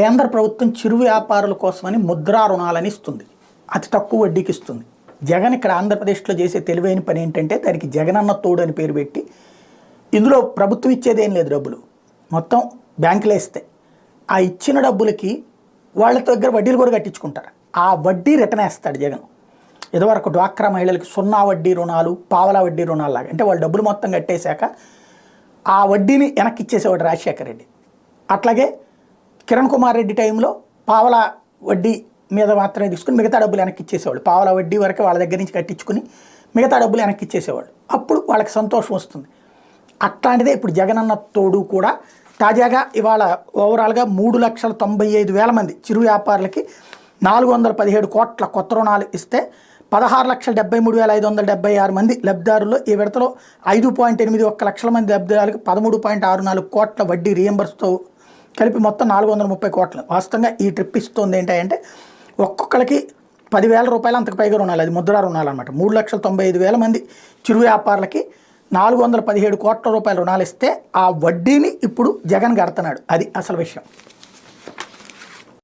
కేంద్ర ప్రభుత్వం చిరు వ్యాపారుల కోసమని ముద్రా రుణాలని ఇస్తుంది. అతి తక్కువ వడ్డీకి ఇస్తుంది. జగన్ ఇక్కడ ఆంధ్రప్రదేశ్లో చేసే తెలివైన పని ఏంటంటే దానికి జగనన్న తోడు అని పేరు పెట్టి ఇందులో ప్రభుత్వం ఇచ్చేది ఏం లేదు, డబ్బులు మొత్తం బ్యాంకులో ఇస్తే ఆ ఇచ్చిన డబ్బులకి వాళ్ళ దగ్గర వడ్డీలు కూడా కట్టించుకుంటారు. ఆ వడ్డీ రిటర్న్ వేస్తాడు జగన్. ఇదివరకు డ్వాక్రా మహిళలకి 0 వడ్డీ రుణాలు, పావలా వడ్డీ రుణాలు లాగా, అంటే వాళ్ళు డబ్బులు మొత్తం కట్టేశాక ఆ వడ్డీని వెనక్కి ఇచ్చేసేవాడు రాజశేఖర రెడ్డి. అట్లాగే కిరణ్ కుమార్ రెడ్డి టైంలో పావలా వడ్డీ మీద మాత్రమే తీసుకుని మిగతా డబ్బులు వెనక్కి ఇచ్చేసేవాళ్ళు. పావలా వడ్డీ వరకు వాళ్ళ దగ్గర నుంచి కట్టించుకుని మిగతా డబ్బులు వెనక్కి ఇచ్చేసేవాళ్ళు. అప్పుడు వాళ్ళకి సంతోషం వస్తుంది. అట్లాంటిదే ఇప్పుడు జగనన్న తోడు కూడా తాజాగా ఇవాళ ఓవరాల్గా 3,95,000 మంది చిరు వ్యాపారులకి 417 కోట్ల కొత్త రుణాలు ఇస్తే 16,73,576 మంది లబ్ధిదారుల్లో ఈ విడతలో 5.81 లక్షల మంది లబ్ధిదారులకు 13.64 కోట్ల వడ్డీ రీఎంబర్స్తో కలిపి మొత్తం 430 కోట్లు. వాస్తవంగా ఈ ట్రిప్ ఇస్తుంది ఏంటంటే ఒక్కొక్కరికి 10,000 రూపాయలు అంతకు పైగా రుణాలు, అది ముద్రా రుణాలు అనమాట. 3,95,000 మంది చిరు వ్యాపారులకి 417 కోట్ల రూపాయల రుణాలు ఇస్తే ఆ వడ్డీని ఇప్పుడు జగన్ కడుతున్నాడు. అది అసలు విషయం.